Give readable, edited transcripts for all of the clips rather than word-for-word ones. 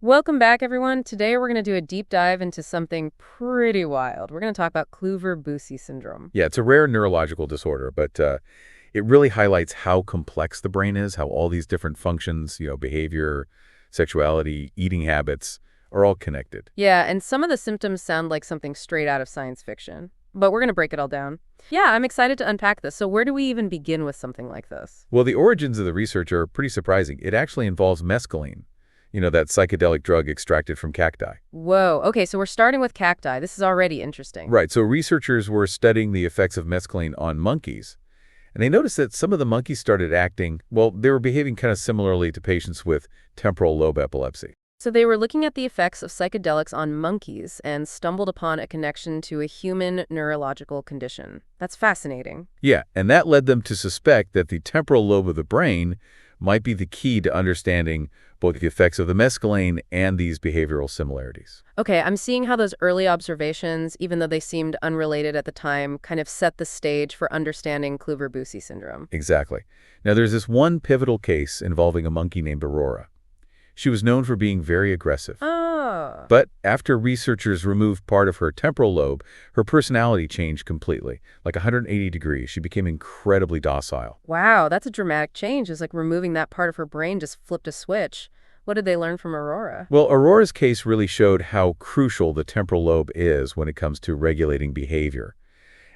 Welcome back, everyone. Today we're going to do a deep dive into something pretty wild. We're going to talk about Klüver-Bucy Syndrome. Yeah, it's a rare neurological disorder, but it really highlights how complex the brain is, how all these different functions, behavior, sexuality, eating habits, are all connected. Yeah, and some of the symptoms sound like something straight out of science fiction, but we're going to break it all down. Yeah, I'm excited to unpack this. So where do we even begin with something like this? Well, the origins of the research are pretty surprising. It actually involves mescaline, that psychedelic drug extracted from cacti. Whoa, okay, so we're starting with cacti. This is already interesting. Right, so researchers were studying the effects of mescaline on monkeys, and they noticed that some of the monkeys started acting, well, they were behaving kind of similarly to patients with temporal lobe epilepsy. So they were looking at the effects of psychedelics on monkeys and stumbled upon a connection to a human neurological condition. That's fascinating. Yeah, and that led them to suspect that the temporal lobe of the brain might be the key to understanding both the effects of the mescaline and these behavioral similarities. Okay, I'm seeing how those early observations, even though they seemed unrelated at the time, kind of set the stage for understanding Kluver-Bucy syndrome. Exactly. Now, there's this one pivotal case involving a monkey named Aurora. She was known for being very aggressive. Oh. But after researchers removed part of her temporal lobe, her personality changed completely. Like 180 degrees, she became incredibly docile. Wow, that's a dramatic change. It's like removing that part of her brain just flipped a switch. What did they learn from Aurora? Well, Aurora's case really showed how crucial the temporal lobe is when it comes to regulating behavior.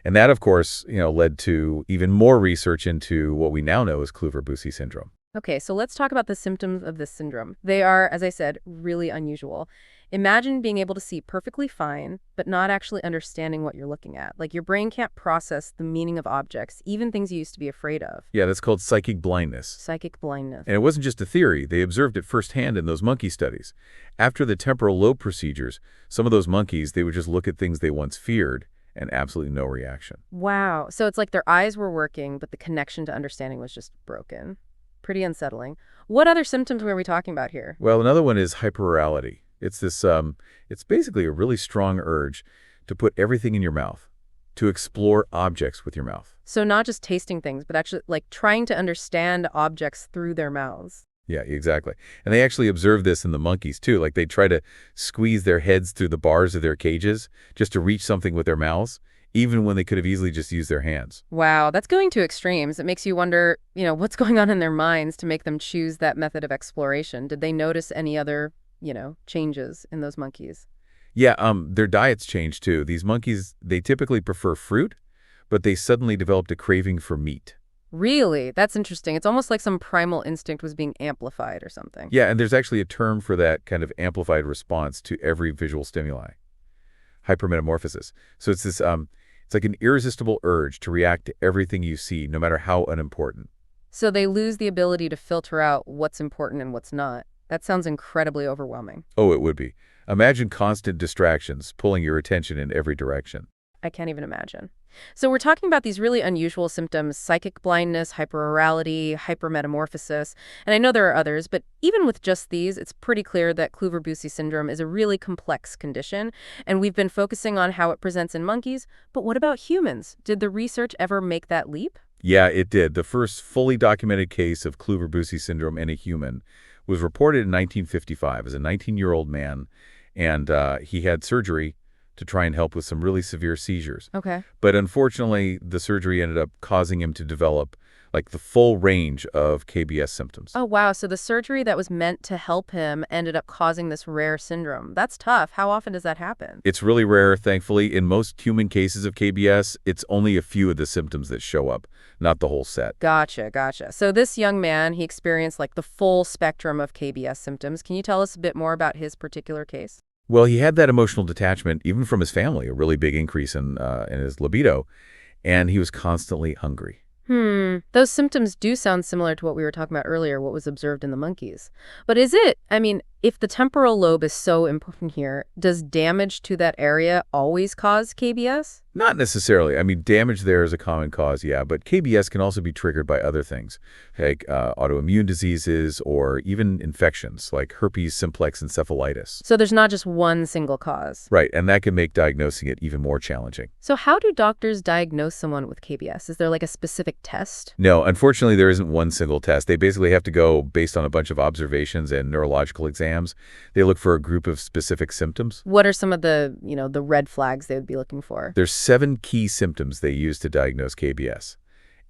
And that, of course, led to even more research into what we now know as Kluver-Bucy syndrome. Okay, so let's talk about the symptoms of this syndrome. They are, as I said, really unusual. Imagine being able to see perfectly fine, but not actually understanding what you're looking at. Like your brain can't process the meaning of objects, even things you used to be afraid of. Yeah, that's called psychic blindness. Psychic blindness. And it wasn't just a theory. They observed it firsthand in those monkey studies. After the temporal lobe procedures, some of those monkeys, they would just look at things they once feared and absolutely no reaction. Wow. So it's like their eyes were working, but the connection to understanding was just broken. Pretty unsettling. What other symptoms were we talking about here? Well, another one is hyperorality. It's it's basically a really strong urge to put everything in your mouth, to explore objects with your mouth. So not just tasting things, but actually like trying to understand objects through their mouths. Yeah, exactly. And they actually observed this in the monkeys, too. Like they try to squeeze their heads through the bars of their cages just to reach something with their mouths, even when they could have easily just used their hands. Wow, that's going to extremes. It makes you wonder, what's going on in their minds to make them choose that method of exploration. Did they notice any other, changes in those monkeys? Yeah, their diets changed, too. These monkeys, they typically prefer fruit, but they suddenly developed a craving for meat. Really? That's interesting. It's almost like some primal instinct was being amplified or something. Yeah, and there's actually a term for that kind of amplified response to every visual stimuli. Hypermetamorphosis. So it's this it's like an irresistible urge to react to everything you see, no matter how unimportant. So they lose the ability to filter out what's important and what's not. That sounds incredibly overwhelming. Oh, it would be. Imagine constant distractions pulling your attention in every direction. I can't even imagine. So we're talking about these really unusual symptoms: psychic blindness, hyperorality, hypermetamorphosis, and I know there are others, but even with just these, it's pretty clear that Kluver-Bucy syndrome is a really complex condition, and we've been focusing on how it presents in monkeys, but what about humans? Did the research ever make that leap? Yeah, it did. The first fully documented case of Kluver-Bucy syndrome in a human was reported in 1955 as a 19-year-old man, and he had surgery to try and help with some really severe seizures. Okay. But unfortunately, the surgery ended up causing him to develop like the full range of KBS symptoms. Oh, wow. So the surgery that was meant to help him ended up causing this rare syndrome. That's tough. How often does that happen? It's really rare, thankfully. In most human cases of KBS, it's only a few of the symptoms that show up, not the whole set. Gotcha. So this young man, he experienced like the full spectrum of KBS symptoms. Can you tell us a bit more about his particular case? Well, he had that emotional detachment, even from his family, a really big increase in his libido, and he was constantly hungry. Those symptoms do sound similar to what we were talking about earlier, what was observed in the monkeys. But is it, if the temporal lobe is so important here, does damage to that area always cause KBS? Not necessarily. Damage there is a common cause, yeah, but KBS can also be triggered by other things, like autoimmune diseases or even infections, like herpes simplex encephalitis. So there's not just one single cause. Right, and that can make diagnosing it even more challenging. So how do doctors diagnose someone with KBS? Is there like a specific test? No, unfortunately, there isn't one single test. They basically have to go based on a bunch of observations and neurological exams. exams, they look for a group of specific symptoms. What are some of the red flags they would be looking for? There's 7 key symptoms they use to diagnose KBS.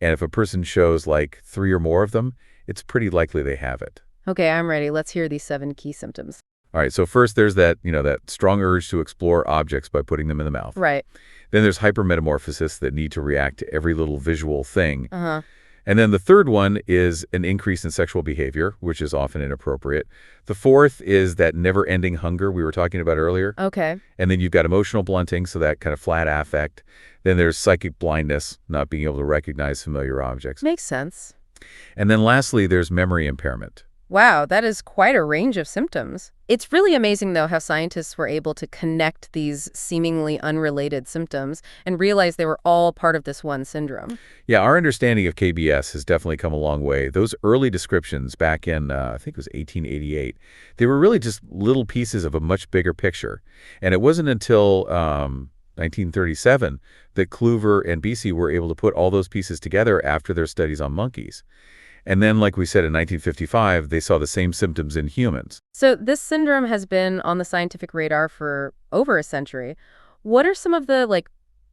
And if a person shows like 3 or more of them, it's pretty likely they have it. Okay, I'm ready. Let's hear these 7 key symptoms. All right, so first there's that strong urge to explore objects by putting them in the mouth. Right. Then there's hypermetamorphosis, that need to react to every little visual thing. Uh-huh. And then the third one is an increase in sexual behavior, which is often inappropriate. The fourth is that never-ending hunger we were talking about earlier. Okay. And then you've got emotional blunting, so that kind of flat affect. Then there's psychic blindness, not being able to recognize familiar objects. Makes sense. And then lastly, there's memory impairment. Wow, that is quite a range of symptoms. It's really amazing, though, how scientists were able to connect these seemingly unrelated symptoms and realize they were all part of this one syndrome. Yeah, our understanding of KBS has definitely come a long way. Those early descriptions back in, I think it was 1888, they were really just little pieces of a much bigger picture. And it wasn't until 1937 that Kluver and Bucy were able to put all those pieces together after their studies on monkeys. And then, like we said, in 1955, they saw the same symptoms in humans. So this syndrome has been on the scientific radar for over a century. What are some of the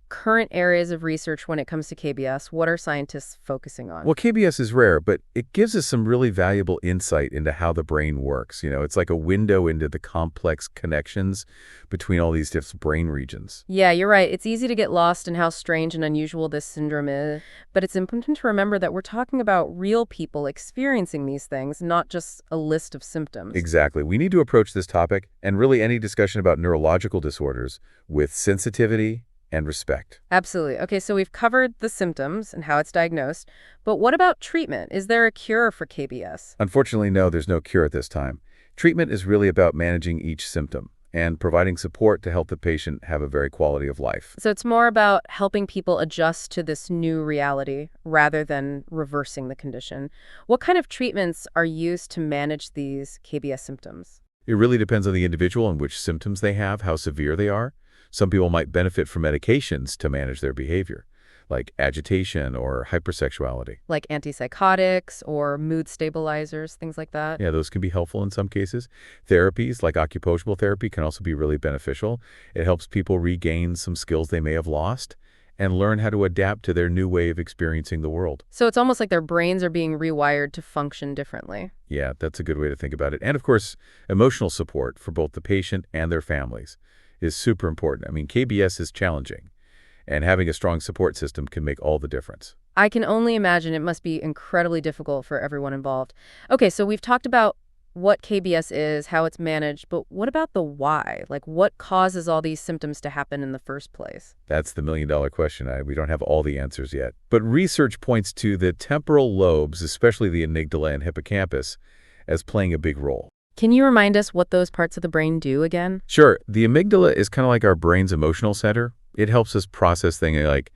current areas of research when it comes to KBS? What are scientists focusing on? Well, KBS is rare, but it gives us some really valuable insight into how the brain works. It's like a window into the complex connections between all these different brain regions. Yeah, you're right. It's easy to get lost in how strange and unusual this syndrome is, but it's important to remember that we're talking about real people experiencing these things, not just a list of symptoms. Exactly. We need to approach this topic, and really any discussion about neurological disorders, with sensitivity and respect. Absolutely. Okay, so we've covered the symptoms and how it's diagnosed, but what about treatment? Is there a cure for KBS? Unfortunately, no, there's no cure at this time. Treatment is really about managing each symptom and providing support to help the patient have a very quality of life. So it's more about helping people adjust to this new reality rather than reversing the condition. What kind of treatments are used to manage these KBS symptoms? It really depends on the individual and which symptoms they have, how severe they are. Some people might benefit from medications to manage their behavior, like agitation or hypersexuality. Like antipsychotics or mood stabilizers, things like that? Yeah, those can be helpful in some cases. Therapies, like occupational therapy, can also be really beneficial. It helps people regain some skills they may have lost and learn how to adapt to their new way of experiencing the world. So it's almost like their brains are being rewired to function differently. Yeah, that's a good way to think about it. And of course, emotional support for both the patient and their families is super important. I mean, KBS is challenging, and having a strong support system can make all the difference. I can only imagine it must be incredibly difficult for everyone involved. Okay, so we've talked about what KBS is, how it's managed, but what about the why? What causes all these symptoms to happen in the first place? That's the million-dollar question. We don't have all the answers yet. But research points to the temporal lobes, especially the amygdala and hippocampus, as playing a big role. Can you remind us what those parts of the brain do again? Sure. The amygdala is kind of like our brain's emotional center. It helps us process things like,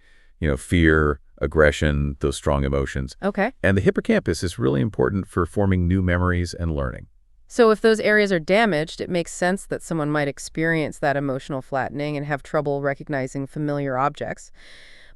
fear, aggression, those strong emotions. Okay. And the hippocampus is really important for forming new memories and learning. So if those areas are damaged, it makes sense that someone might experience that emotional flattening and have trouble recognizing familiar objects.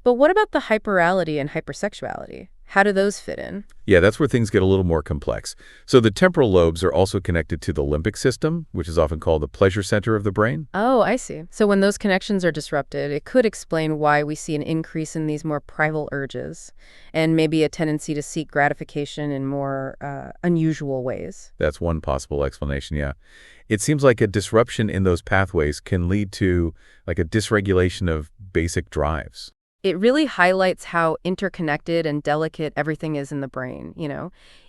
But what about the hyperality and hypersexuality? How do those fit in? Yeah, that's where things get a little more complex. So the temporal lobes are also connected to the limbic system, which is often called the pleasure center of the brain. Oh, I see. So when those connections are disrupted, it could explain why we see an increase in these more primal urges and maybe a tendency to seek gratification in more unusual ways. That's one possible explanation, yeah. It seems like a disruption in those pathways can lead to a dysregulation of basic drives. It really highlights how interconnected and delicate everything is in the brain,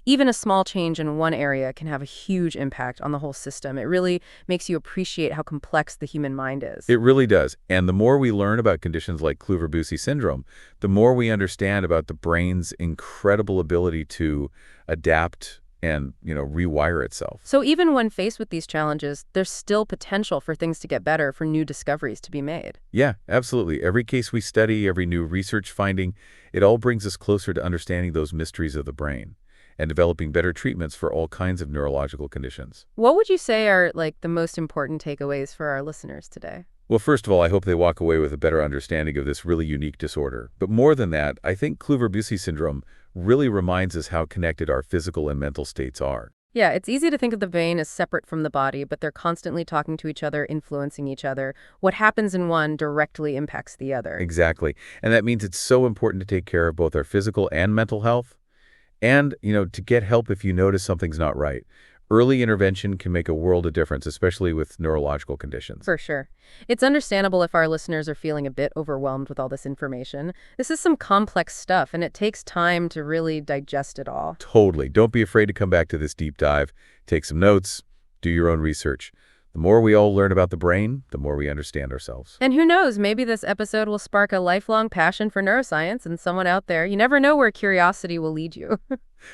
Even a small change in one area can have a huge impact on the whole system. It really makes you appreciate how complex the human mind is. It really does. And the more we learn about conditions like Klüver-Bucy Syndrome, the more we understand about the brain's incredible ability to adapt and, rewire itself. So even when faced with these challenges, there's still potential for things to get better, for new discoveries to be made. Yeah, absolutely. Every case we study, every new research finding, it all brings us closer to understanding those mysteries of the brain and developing better treatments for all kinds of neurological conditions. What would you say are, the most important takeaways for our listeners today? Well, first of all, I hope they walk away with a better understanding of this really unique disorder. But more than that, I think Kluver-Bucy syndrome really reminds us how connected our physical and mental states are. Yeah, it's easy to think of the brain as separate from the body, but they're constantly talking to each other, influencing each other. What happens in one directly impacts the other. Exactly. And that means it's so important to take care of both our physical and mental health. And, to get help if you notice something's not right. Early intervention can make a world of difference, especially with neurological conditions. For sure. It's understandable if our listeners are feeling a bit overwhelmed with all this information. This is some complex stuff, and it takes time to really digest it all. Totally. Don't be afraid to come back to this deep dive. Take some notes. Do your own research. The more we all learn about the brain, the more we understand ourselves. And who knows, maybe this episode will spark a lifelong passion for neuroscience in someone out there. You never know where curiosity will lead you.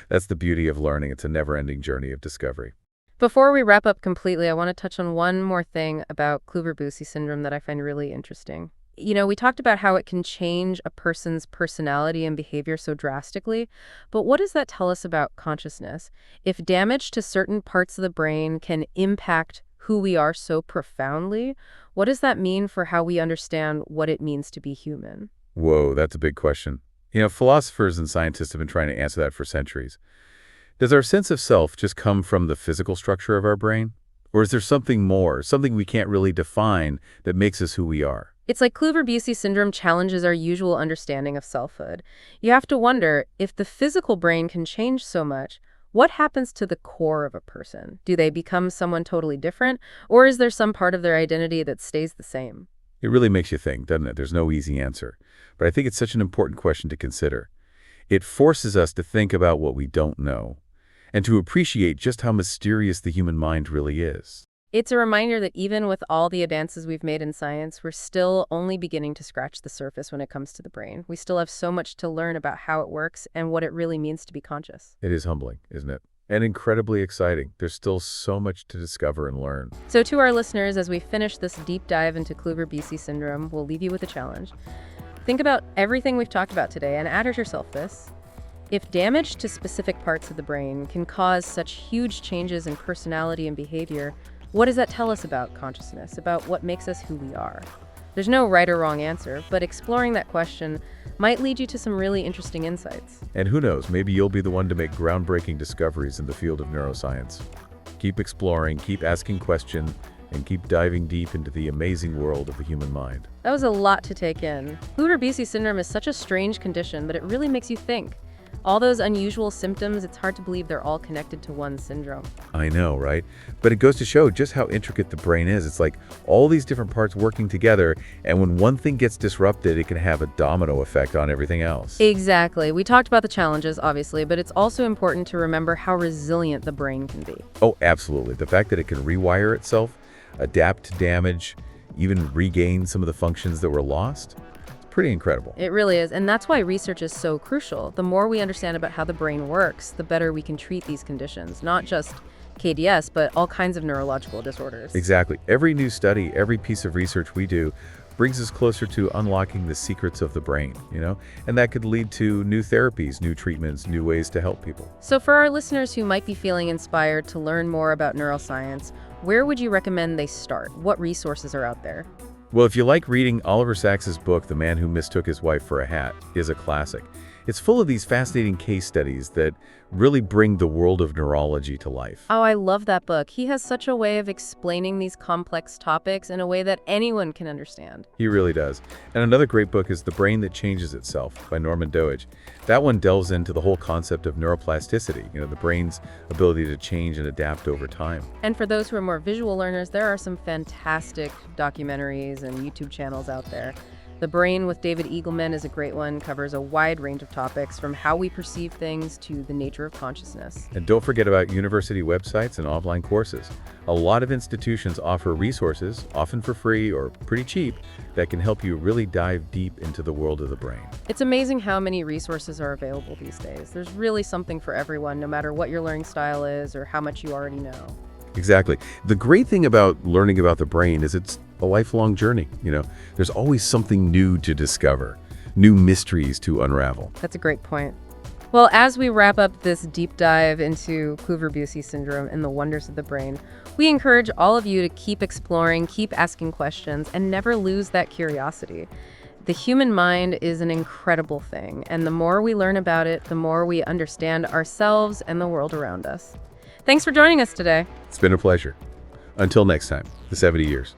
That's the beauty of learning. It's a never-ending journey of discovery. Before we wrap up completely, I want to touch on one more thing about Klüver-Bucy syndrome that I find really interesting. We talked about how it can change a person's personality and behavior so drastically, but what does that tell us about consciousness? If damage to certain parts of the brain can impact who we are so profoundly, what does that mean for how we understand what it means to be human? Whoa, that's a big question. Philosophers and scientists have been trying to answer that for centuries. Does our sense of self just come from the physical structure of our brain? Or is there something more, something we can't really define that makes us who we are? It's like Klüver-Bucy syndrome challenges our usual understanding of selfhood. You have to wonder, if the physical brain can change so much, what happens to the core of a person? Do they become someone totally different? Or is there some part of their identity that stays the same? It really makes you think, doesn't it? There's no easy answer. But I think it's such an important question to consider. It forces us to think about what we don't know and to appreciate just how mysterious the human mind really is. It's a reminder that even with all the advances we've made in science, we're still only beginning to scratch the surface when it comes to the brain. We still have so much to learn about how it works and what it really means to be conscious. It is humbling, isn't it? And incredibly exciting. There's still so much to discover and learn. So to our listeners, as we finish this deep dive into Klüver-Bucy syndrome, we'll leave you with a challenge. Think about everything we've talked about today and ask yourself this. If damage to specific parts of the brain can cause such huge changes in personality and behavior, what does that tell us about consciousness, about what makes us who we are? There's no right or wrong answer, but exploring that question might lead you to some really interesting insights. And who knows, maybe you'll be the one to make groundbreaking discoveries in the field of neuroscience. Keep exploring, keep asking questions, and keep diving deep into the amazing world of the human mind. That was a lot to take in. Kluver-Bucy syndrome is such a strange condition, but it really makes you think. All those unusual symptoms, it's hard to believe they're all connected to one syndrome. I know, right? But it goes to show just how intricate the brain is. It's like all these different parts working together, and when one thing gets disrupted, it can have a domino effect on everything else. Exactly. We talked about the challenges, obviously, but it's also important to remember how resilient the brain can be. Oh, absolutely. The fact that it can rewire itself, adapt to damage, even regain some of the functions that were lost, pretty incredible. It really is, and that's why research is so crucial. The more we understand about how the brain works, the better we can treat these conditions, not just KDS, but all kinds of neurological disorders. Exactly. Every new study, every piece of research we do brings us closer to unlocking the secrets of the brain, and that could lead to new therapies, new treatments, new ways to help people. So for our listeners who might be feeling inspired to learn more about neuroscience, where would you recommend they start? What resources are out there? Well, if you like reading, Oliver Sacks's book, The Man Who Mistook His Wife for a Hat, is a classic. It's full of these fascinating case studies that really bring the world of neurology to life. Oh, I love that book. He has such a way of explaining these complex topics in a way that anyone can understand. He really does. And another great book is The Brain That Changes Itself by Norman Doidge. That one delves into the whole concept of neuroplasticity, the brain's ability to change and adapt over time. And for those who are more visual learners, there are some fantastic documentaries and YouTube channels out there. The Brain with David Eagleman is a great one, covers a wide range of topics from how we perceive things to the nature of consciousness. And don't forget about university websites and offline courses. A lot of institutions offer resources, often for free or pretty cheap, that can help you really dive deep into the world of the brain. It's amazing how many resources are available these days. There's really something for everyone, no matter what your learning style is or how much you already know. Exactly. The great thing about learning about the brain is it's a lifelong journey. There's always something new to discover, new mysteries to unravel. That's a great point. Well, as we wrap up this deep dive into Kluver-Bucy syndrome and the wonders of the brain, we encourage all of you to keep exploring, keep asking questions, and never lose that curiosity. The human mind is an incredible thing, and the more we learn about it, the more we understand ourselves and the world around us. Thanks for joining us today. It's been a pleasure. Until next time, the 70 years.